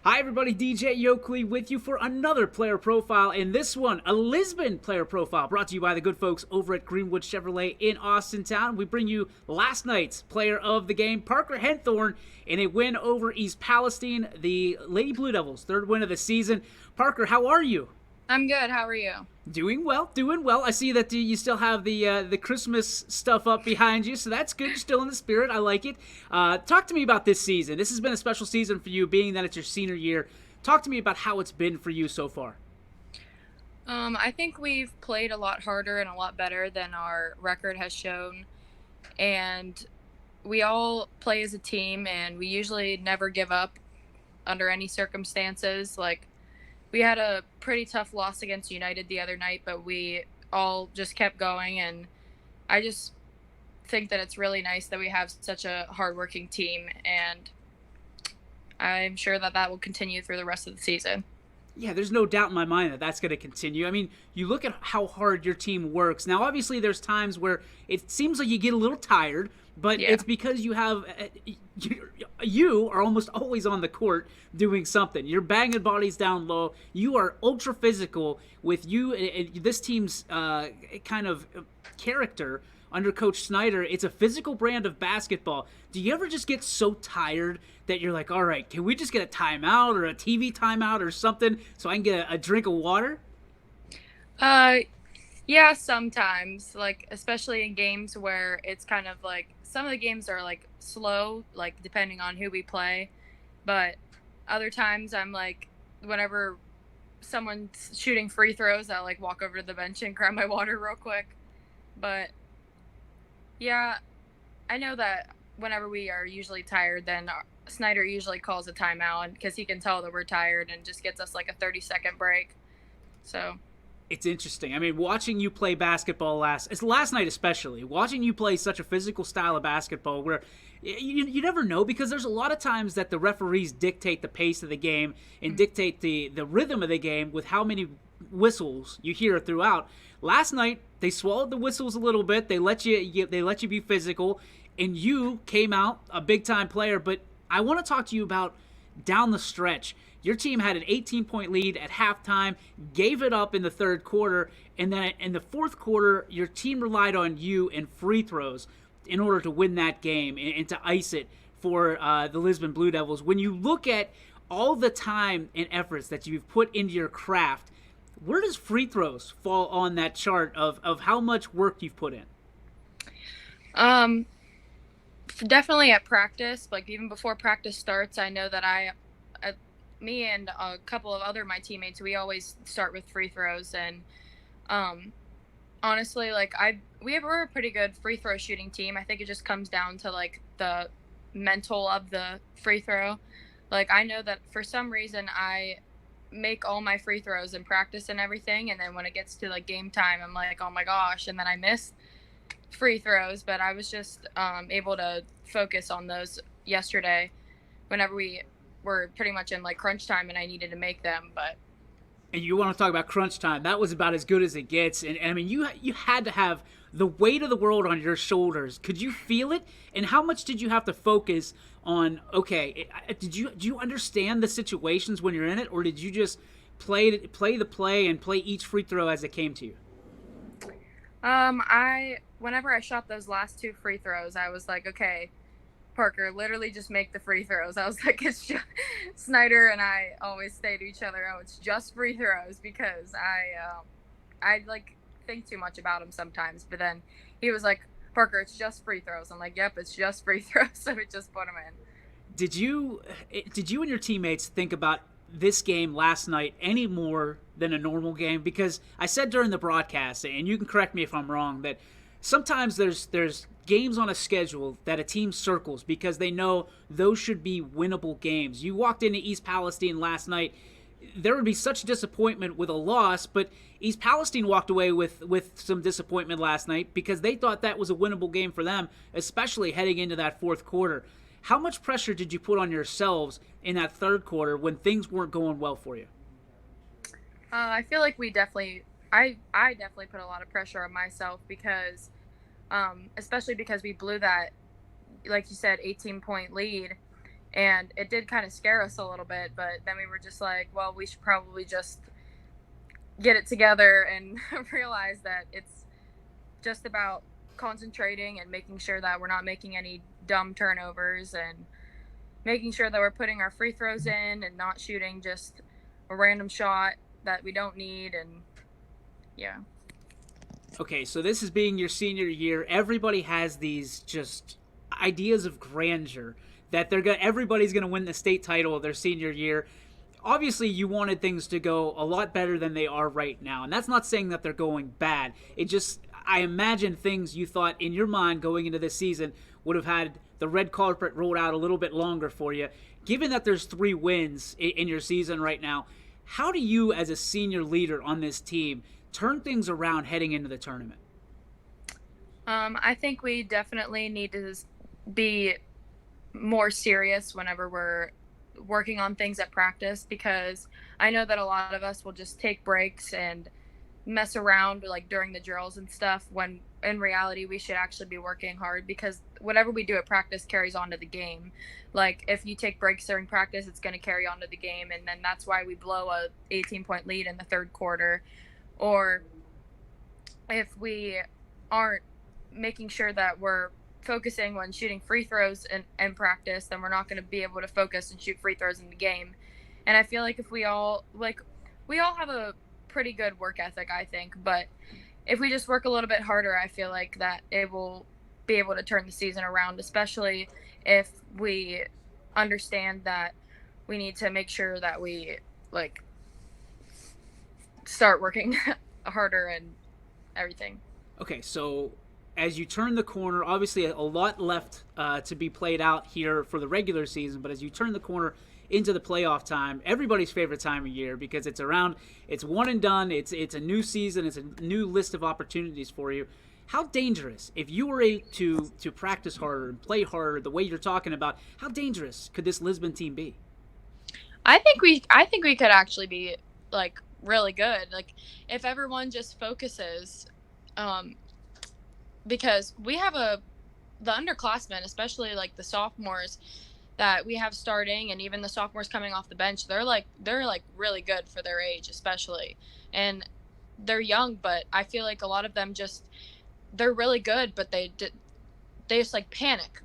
Hi everybody, DJ Yokley with you for another player profile, and this one, a Lisbon player profile, brought to you by the good folks over at Greenwood Chevrolet in Austintown. We bring you last night's player of the game, Parker Henthorne, in a win over East Palestine, the Lady Blue Devils, third win of the season. Parker, how are you? I'm good. How are you? Doing well, doing well. I see that you still have the Christmas stuff up behind you, so that's good. You're still in the spirit. I like it. Talk to me about this season. This has been a special season for you, being that it's your senior year. Talk to me about how it's been for you so far. I think we've played a lot harder and a lot better than our record has shown. And we all play as a team, and we usually never give up under any circumstances. Like, we had a pretty tough loss against United the other night, but we all just kept going. And I just think that it's really nice that we have such a hardworking team. And I'm sure that that will continue through the rest of the season. Yeah, there's no doubt in my mind that that's going to continue. I mean, you look at how hard your team works. Now, obviously, there's times where it seems like you get a little tired, but Yeah. it's because you have you are almost always on the court doing something. You're banging bodies down low. You are ultra physical with you. This team's kind of character under Coach Snyder. It's a physical brand of basketball. Do you ever just get so tired that you're like, all right, can we just get a timeout or a TV timeout or something so I can get a drink of water? Uh, yeah, sometimes, like, especially in games where it's kind of like some of the games are like slow, like depending on who we play. But other times I'm like, whenever someone's shooting free throws, I'll like walk over to the bench and grab my water real quick. But yeah, I know that whenever we are usually tired, then Snyder usually calls a timeout because he can tell that we're tired and just gets us like a 30-second break. So, It's interesting. I mean, watching you play basketball last night especially, watching you play such a physical style of basketball where you never know because there's a lot of times that the referees dictate the pace of the game and dictate the rhythm of the game with how many whistles you hear throughout. Last night they swallowed the whistles a little bit. They let you be physical, and you came out a big time player. But I want to talk to you about down the stretch. Your team had an 18-point lead at halftime, gave it up in the third quarter, and then in the fourth quarter, your team relied on you and free throws in order to win that game and to ice it for the Lisbon Blue Devils. When you look at all the time and efforts that you've put into your craft, where does free throws fall on that chart of how much work you've put in? um, definitely at practice, like even before practice starts, I know that me and a couple of other my teammates, we always start with free throws. And um, honestly, like we're a pretty good free throw shooting team. I think it just comes down to like the mental of the free throw. Like, I know that for some reason I make all my free throws in practice and everything, and then when it gets to like game time, I'm like, oh my gosh, and then I miss free throws. But I was just able to focus on those yesterday whenever we were pretty much in like crunch time and I needed to make them. But And you want to talk about crunch time? That was about as good as it gets. And I mean, you had to have the weight of the world on your shoulders. Could you feel it? And how much did you have to focus on? Okay, do you understand the situations when you're in it, or did you just play the play and play each free throw as it came to you? I whenever I shot those last two free throws, I was like, okay, Parker, literally just make the free throws. I was like, it's just Snyder and I always say to each other, oh, it's just free throws, because I like think too much about him sometimes. But then he was like, Parker, it's just free throws. I'm like, yep, it's just free throws. So we just put him in. Did you did you and your teammates think about this game last night any more than a normal game? Because I said during the broadcast, and you can correct me if I'm wrong, that sometimes there's games on a schedule that a team circles because they know those should be winnable games. You walked into East Palestine last night. There would be such disappointment with a loss, but East Palestine walked away with some disappointment last night because they thought that was a winnable game for them, especially heading into that fourth quarter. How much pressure did you put on yourselves in that third quarter when things weren't going well for you? I feel like I definitely put a lot of pressure on myself because, especially because we blew that, like you said, 18-point lead. And it did kind of scare us a little bit, but then we were just like, well, we should probably just get it together and realize that it's just about concentrating and making sure that we're not making any dumb turnovers and making sure that we're putting our free throws in and not shooting just a random shot that we don't need. And yeah. Okay, so this is being your senior year. Everybody has these just ideas of grandeur that everybody's going to win the state title of their senior year. Obviously, you wanted things to go a lot better than they are right now, and that's not saying that they're going bad. It just, I imagine things you thought in your mind going into this season would have had the red carpet rolled out a little bit longer for you. Given that there's 3 wins in your season right now, how do you, as a senior leader on this team, turn things around heading into the tournament? I think we definitely need to be more serious whenever we're working on things at practice, because I know that a lot of us will just take breaks and mess around like during the drills and stuff, when in reality we should actually be working hard, because whatever we do at practice carries on to the game. Like if you take breaks during practice, it's going to carry on to the game, and then that's why we blow a 18-point lead in the third quarter. Or if we aren't making sure that we're focusing when shooting free throws in practice, then we're not going to be able to focus and shoot free throws in the game. And I feel like if we all have a pretty good work ethic, I think, but if we just work a little bit harder, I feel like that it will be able to turn the season around, especially if we understand that we need to make sure that we like start working harder and everything. Okay, so as you turn the corner, obviously a lot left to be played out here for the regular season, but as you turn the corner into the playoff time, everybody's favorite time of year, because it's one and done, it's a new season, it's a new list of opportunities for you. How dangerous, if you were to practice harder and play harder the way you're talking about, how dangerous could this Lisbon team be? I think we could actually be like really good, like if everyone just focuses, because we have the underclassmen, especially like the sophomores that we have starting, and even the sophomores coming off the bench, they're like really good for their age, especially, and they're young, but I feel like a lot of them they're really good, but they just like panic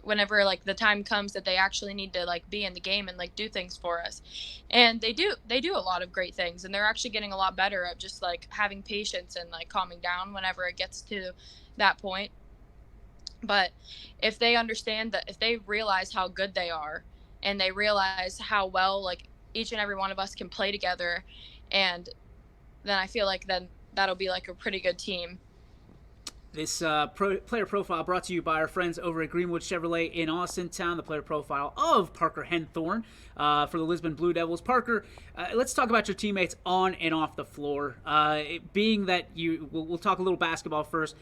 whenever like the time comes that they actually need to like be in the game and like do things for us. And they do a lot of great things, and they're actually getting a lot better at just like having patience and like calming down whenever it gets to that point. But if they understand that, if they realize how good they are, and they realize how well like each and every one of us can play together, and then I feel like then that'll be like a pretty good team. This player profile brought to you by our friends over at Greenwood Chevrolet in Austintown, the player profile of Parker Henthorne for the Lisbon Blue Devils. Parker, let's talk about your teammates on and off the floor. Being that we'll talk a little basketball first.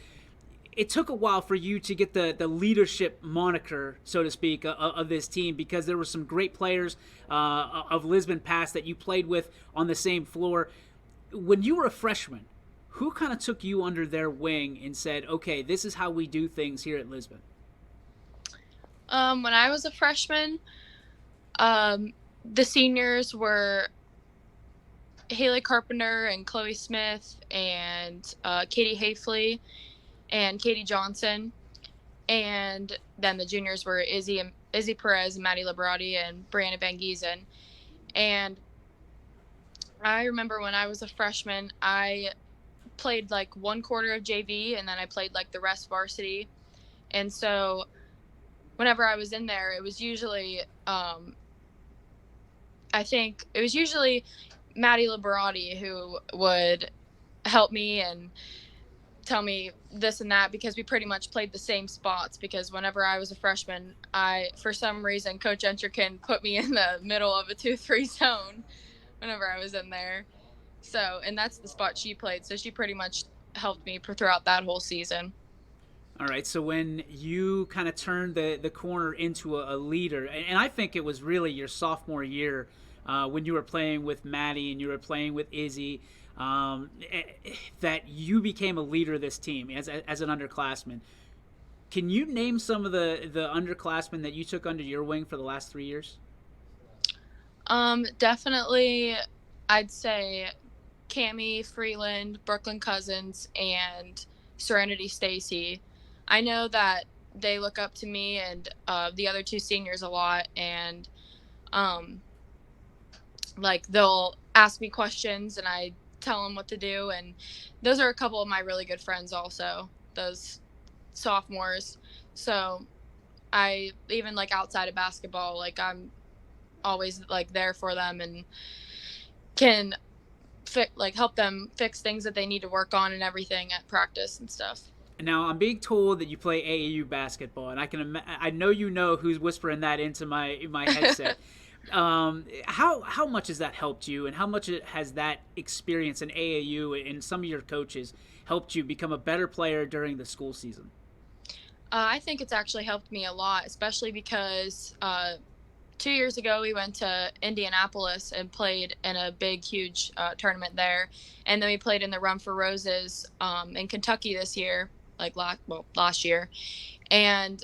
It took a while for you to get the leadership moniker, so to speak, of this team, because there were some great players of Lisbon past that you played with on the same floor. When you were a freshman, who kind of took you under their wing and said, okay, this is how we do things here at Lisbon? When I was a freshman, the seniors were Haley Carpenter and Chloe Smith and Katie Hafley and Katie Johnson. And then the juniors were Izzy Perez and Maddie Liberati and Brianna Van Giesen. And I remember when I was a freshman, I played like one quarter of JV, and then I played like the rest varsity. And so whenever I was in there, it was usually I think it was usually Maddie Liberati who would help me and tell me this and that, because we pretty much played the same spots. Because whenever I was a freshman, for some reason, Coach Entrican put me in the middle of a 2-3 zone whenever I was in there. So, and that's the spot she played. So she pretty much helped me throughout that whole season. All right, so when you kind of turned the corner into a leader, and I think it was really your sophomore year when you were playing with Maddie and you were playing with Izzy, that you became a leader of this team as an underclassman. Can you name some of the underclassmen that you took under your wing for the last 3 years? Definitely, I'd say Cami Freeland, Brooklyn Cousins, and Serenity Stacy. I know that they look up to me and the other two seniors a lot, and um, like they'll ask me questions and I tell them what to do. And those are a couple of my really good friends also, those sophomores. So I even like outside of basketball, like I'm always like there for them and can help them fix things that they need to work on and everything at practice and stuff. Now I'm being told that you play AAU basketball, and I know you know who's whispering that into my headset. How much has that helped you, and how much has that experience in AAU and some of your coaches helped you become a better player during the school season? I think it's actually helped me a lot, especially because 2 years ago we went to Indianapolis and played in a big, huge tournament there, and then we played in the Run for Roses in Kentucky this year, like last year, and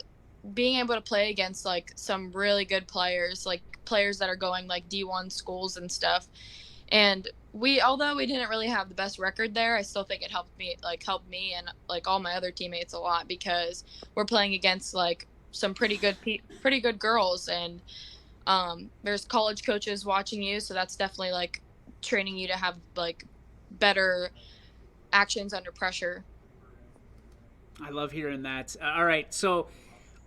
being able to play against like some really good players, like players that are going like D1 schools and stuff. And although we didn't really have the best record there, I still think it helped me and like all my other teammates a lot because we're playing against like some pretty good girls, and there's college coaches watching you, so that's definitely like training you to have like better actions under pressure. I love hearing that. All right, so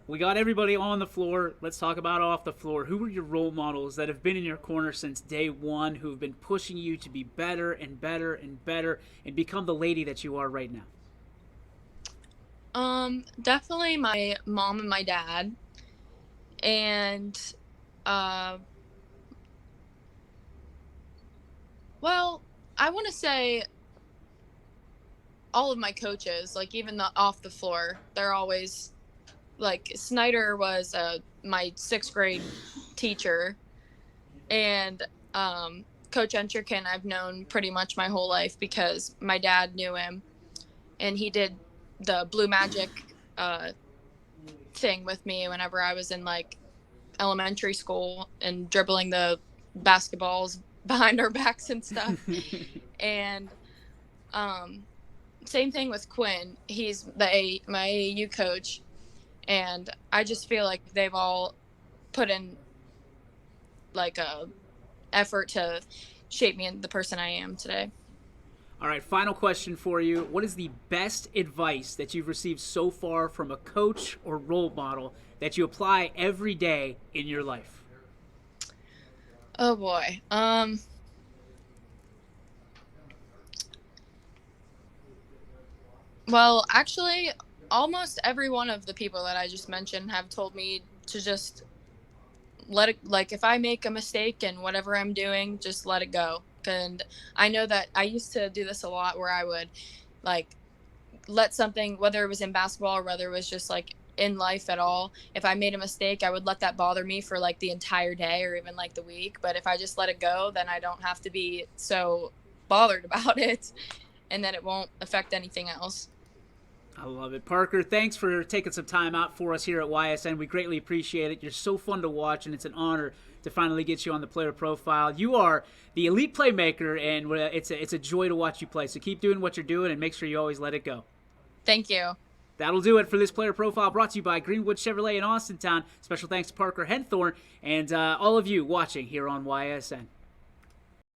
we got everybody on the floor. Let's talk about off the floor. Who are your role models that have been in your corner since day one, who have been pushing you to be better and better and better and become the lady that you are right now? Definitely my mom and my dad, and uh, well, I want to say all of my coaches, like even the off the floor, they're always like Snyder was my sixth grade teacher, and Coach Encherkin I've known pretty much my whole life because my dad knew him, and he did the Blue Magic uh, thing with me whenever I was in like elementary school and dribbling the basketballs behind our backs and stuff. And um, same thing with Quinn. He's my AAU coach, and I just feel like they've all put in like a effort to shape me into the person I am today. All right, final question for you. What is the best advice that you've received so far from a coach or role model that you apply every day in your life? Oh boy. Well, actually, almost every one of the people that I just mentioned have told me to just let it, like, if I make a mistake in whatever I'm doing, just let it go. And I know that I used to do this a lot where I would, like, let something, whether it was in basketball or whether it was just, like, in life at all, if I made a mistake, I would let that bother me for, like, the entire day or even, like, the week. But if I just let it go, then I don't have to be so bothered about it, and then it won't affect anything else. I love it. Parker, thanks for taking some time out for us here at YSN. We greatly appreciate it. You're so fun to watch, and it's an honor to finally get you on the player profile. You are the elite playmaker, and it's a joy to watch you play. So keep doing what you're doing, and make sure you always let it go. Thank you. That'll do it for this player profile brought to you by Greenwood Chevrolet in Austintown. Special thanks to Parker Henthorne and all of you watching here on YSN.